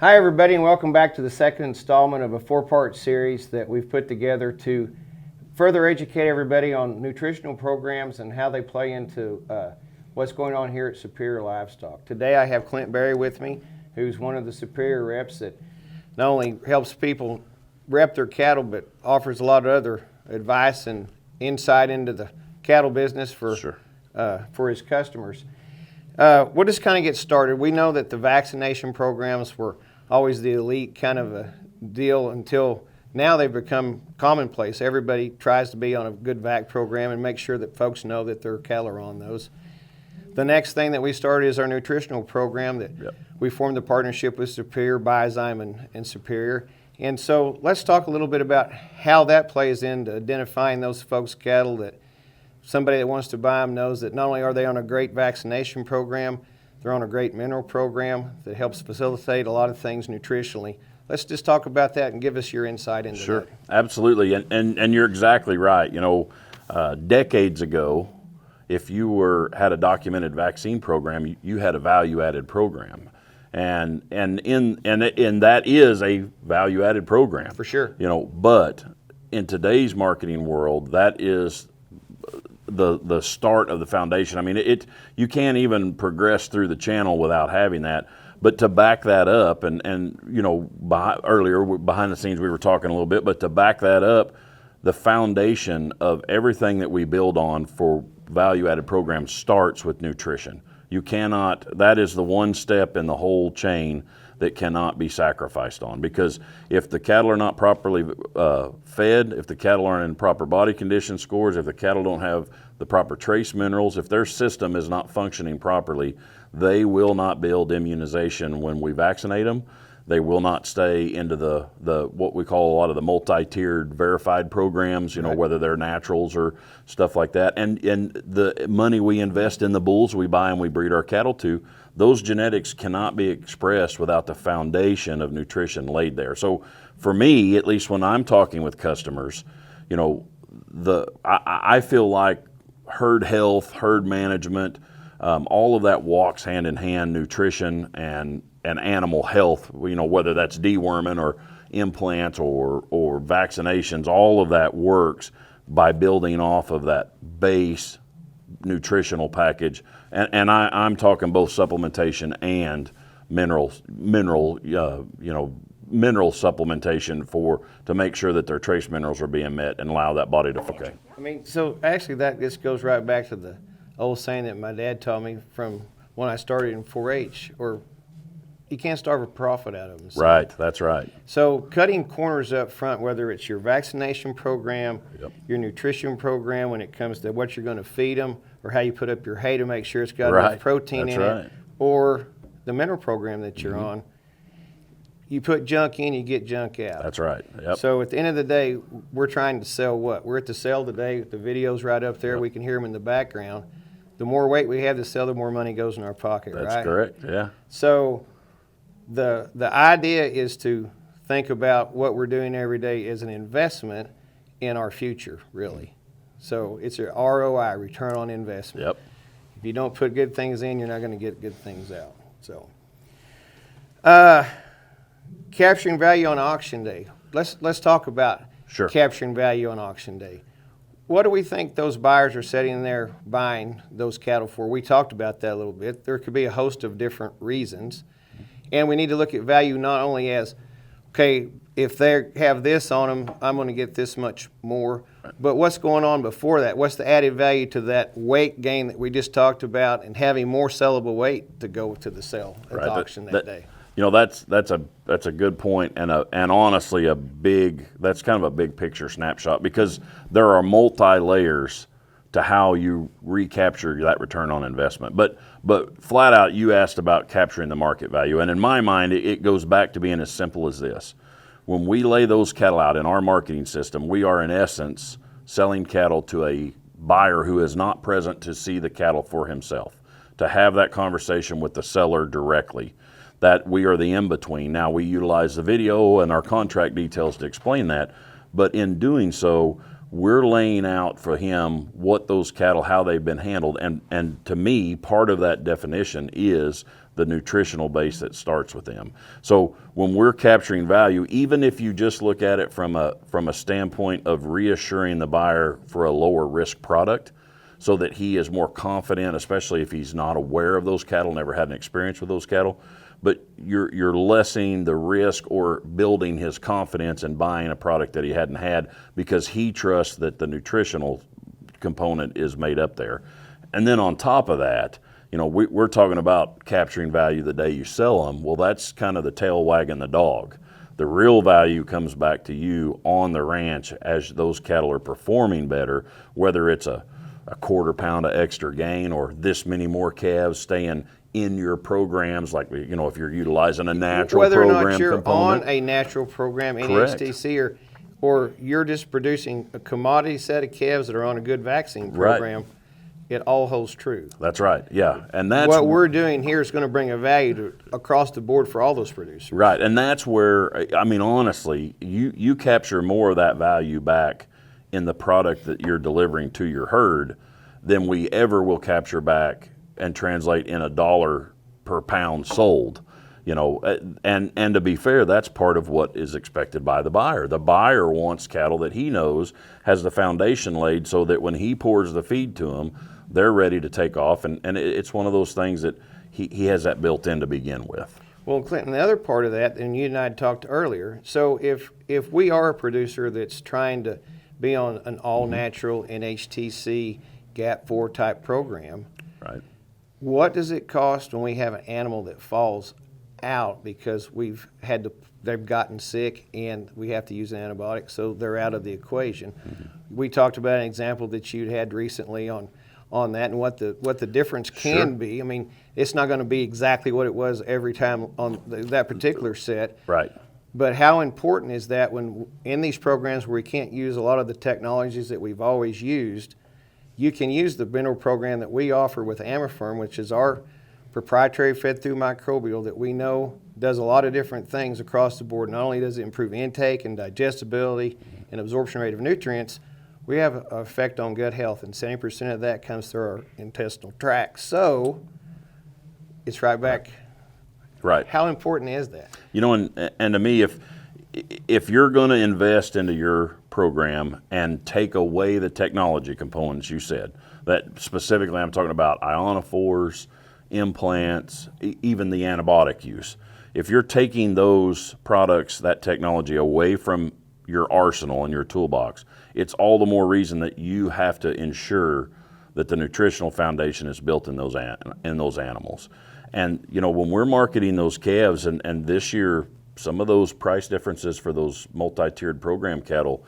Hi everybody, and welcome back to the second installment of a four-part series that we've put together to further educate everybody on nutritional programs and how they play into what's going on here at Superior Livestock. Today I have Clint with me, who's one of the Superior reps that not only helps people rep their cattle, but offers a lot of other advice and insight into the cattle business for his customers. We'll just kind of get started. We know that the vaccination programs were always the elite kind of a deal until now they've become commonplace. Everybody tries to be on a good vac program and make sure that folks know that their cattle are on those. The next thing that we started is our nutritional program that we formed a partnership with Superior, BioZyme, and Superior. And so let's talk a little bit about how that plays into identifying those folks' cattle that somebody that wants to buy them knows that not only are they on a great vaccination program, they're on a great mineral program that helps facilitate a lot of things nutritionally. Let's just talk about that and give us your insight into that. Sure, absolutely, and you're exactly right. You know, decades ago, if you had a documented vaccine program, you had a value-added program, and that is a value-added program for sure. You know, but in today's marketing world, that is the start of the foundation. I mean, you can't even progress through the channel without having that. But to back that up, and you know, earlier behind the scenes we were talking a little bit, but to back that up, the foundation of everything that we build on for value-added programs starts with nutrition. You cannot, that is the one step in the whole chain that cannot be sacrificed on, because if the cattle are not properly fed, if the cattle aren't in proper body condition scores, if the cattle don't have the proper trace minerals, if their system is not functioning properly, they will not build immunization when we vaccinate them. They will not stay into the what we call a lot of the multi-tiered verified programs, you know, whether they're naturals or stuff like that. And the money we invest in the bulls we buy and we breed our cattle to, those genetics cannot be expressed without the foundation of nutrition laid there. So for me, at least when I'm talking with customers, you know, I feel like herd health, herd management, all of that walks hand in hand, nutrition and animal health, you know, whether that's deworming or implants or vaccinations, all of that works by building off of that base nutritional package. And I'm talking both supplementation and mineral supplementation to make sure that their trace minerals are being met and allow that body to function. I mean, so actually that just goes right back to the old saying that my dad taught me from when I started in 4-H, or you can't starve a profit out of them. So. Right, that's right. So cutting corners up front, whether it's your vaccination program, your nutrition program when it comes to what you're going to feed them, or how you put up your hay to make sure it's got enough protein in it, or the mineral program that you're on, you put junk in, you get junk out. That's right. Yep. So at the end of the day, we're trying to sell what? We're at the sale today. The video's right up there. We can hear them in the background. The more weight we have to sell, the more money goes in our pocket, right? That's correct, yeah. So the idea is to think about what we're doing every day as an investment in our future, really. So it's a ROI, return on investment. Yep. If you don't put good things in, you're not going to get good things out. So capturing value on auction day. Let's talk about capturing value on auction day. What do we think those buyers are sitting there buying those cattle for? We talked about that a little bit. There could be a host of different reasons. And we need to look at value not only as, okay, if they have this on them, I'm going to get this much more. But what's going on before that? What's the added value to that weight gain that we just talked about and having more sellable weight to go to the sale at the auction that day? You know, that's a good point, and honestly that's kind of a big picture snapshot, because there are multi layers to how you recapture that return on investment. But flat out, you asked about capturing the market value, and in my mind, it goes back to being as simple as this. When we lay those cattle out in our marketing system, we are in essence selling cattle to a buyer who is not present to see the cattle for himself, to have that conversation with the seller directly. That we are the in-between. Now we utilize the video and our contract details to explain that, but in doing so, we're laying out for him what those cattle, how they've been handled, and to me, part of that definition is the nutritional base that starts with them. So when we're capturing value, even if you just look at it from a standpoint of reassuring the buyer for a lower risk product, so that he is more confident, especially if he's not aware of those cattle, never had an experience with those cattle, but you're lessening the risk or building his confidence in buying a product that he hadn't had because he trusts that the nutritional component is made up there. And then on top of that, we're talking about capturing value the day you sell them. Well, that's kind of the tail wagging the dog. The real value comes back to you on the ranch as those cattle are performing better, whether it's a quarter pound of extra gain or this many more calves staying in your programs, like if you're utilizing a natural whether program or not you're component. on a natural program, Correct. NHTC, or you're just producing a commodity set of calves that are on a good vaccine program, Right. It all holds true. That's right, yeah. And that's What we're doing here is going to bring a value across the board for all those producers. right, and that's where, honestly, you capture more of that value back in the product that you're delivering to your herd than we ever will capture back and translate in $1 per pound sold. And to be fair, that's part of what is expected by the buyer. The buyer wants cattle that he knows has the foundation laid so that when he pours the feed to them, they're ready to take off. And it's one of those things that he has that built in to begin with. Well, Clinton, the other part of that, and you and I had talked earlier, so if we are a producer that's trying to be on an all-natural NHTC GAP 4 type program, Right. what does it cost when we have an animal that falls out because they've gotten sick and we have to use an antibiotic, so they're out of the equation? Mm-hmm. We talked about an example that you had recently on that and what the difference can Sure. be. I mean, it's not going to be exactly what it was every time on that particular set. Right. But how important is that when in these programs where we can't use a lot of the technologies that we've always used, you can use the mineral program that we offer with Amifirm, which is our proprietary fed-through microbial that we know does a lot of different things across the board. Not only does it improve intake and digestibility and absorption rate of nutrients, we have an effect on gut health, and 70% of that comes through our intestinal tract. So it's right back. Right. How important is that? And to me, if you're going to invest into your program and take away the technology components you said, that specifically I'm talking about ionophores, implants, even the antibiotic use. If you're taking those products, that technology away from your arsenal and your toolbox, it's all the more reason that you have to ensure that the nutritional foundation is built in those animals. And when we're marketing those calves, and this year some of those price differences for those multi-tiered program cattle,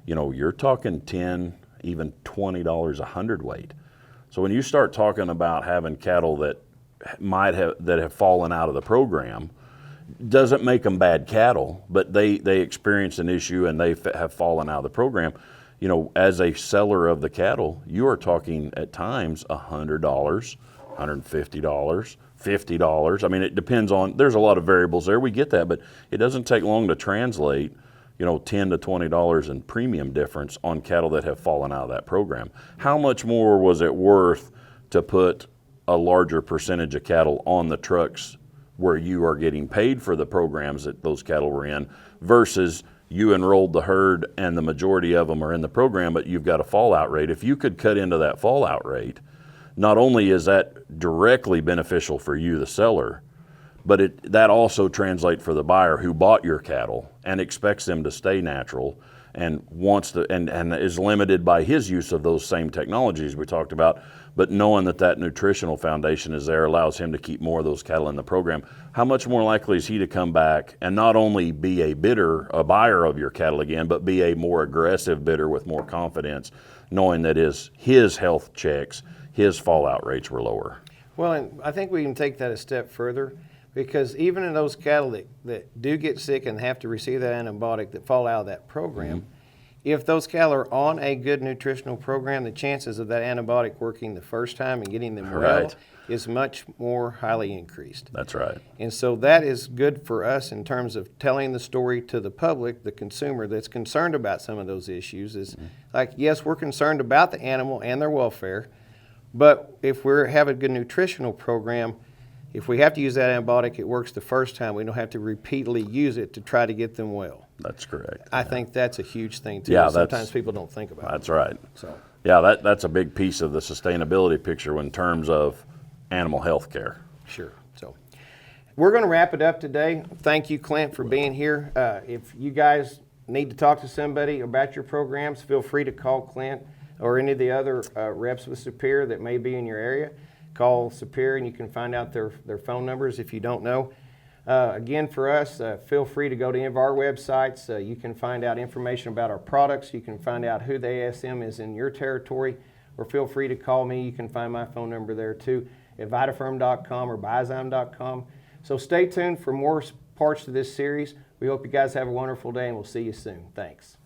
you're talking $10, even $20 a hundredweight. So when you start talking about having cattle that have fallen out of the program, doesn't make them bad cattle, but they experience an issue and they have fallen out of the program. As a seller of the cattle, you are talking at times $100, $150, $50. I mean, it depends on, there's a lot of variables there. We get that, but it doesn't take long to translate, $10 to $20 in premium difference on cattle that have fallen out of that program. How much more was it worth to put a larger percentage of cattle on the trucks where you are getting paid for the programs that those cattle were in versus you enrolled the herd and the majority of them are in the program, but you've got a fallout rate? If you could cut into that fallout rate, not only is that directly beneficial for you, the seller, but that also translates for the buyer who bought your cattle and expects them to stay natural and wants to and is limited by his use of those same technologies we talked about, but knowing that nutritional foundation is there allows him to keep more of those cattle in the program. How much more likely is he to come back and not only be a buyer of your cattle again, but be a more aggressive bidder with more confidence, knowing that his health checks, his fallout rates were lower? Well, and I think we can take that a step further, because even in those cattle that do get sick and have to receive that antibiotic that fall out of that program, mm-hmm. if those cattle are on a good nutritional program, the chances of that antibiotic working the first time and getting them well is much more highly increased. That's right. And so that is good for us in terms of telling the story to the public, the consumer that's concerned about some of those issues. Is mm-hmm. like, yes, we're concerned about the animal and their welfare, but if we have a good nutritional program, if we have to use that antibiotic, it works the first time. We don't have to repeatedly use it to try to get them well. That's correct. I think that's a huge thing too. Yeah, that that's- sometimes people don't think about. That's right. So, Yeah, that's a big piece of the sustainability picture in terms of animal health care. sure. So, we're going to wrap it up today. Thank you, Clint, for being here. If you guys need to talk to somebody about your programs, feel free to call Clint or any of the other reps with Superior that may be in your area. Call Superior and you can find out their phone numbers if you don't know. Again, for us, feel free to go to any of our websites. You can find out information about our products. You can find out who the ASM is in your territory, or feel free to call me. You can find my phone number there too at vitafirm.com or biozyme.com. So stay tuned for more parts to this series. We hope you guys have a wonderful day, and we'll see you soon. Thanks.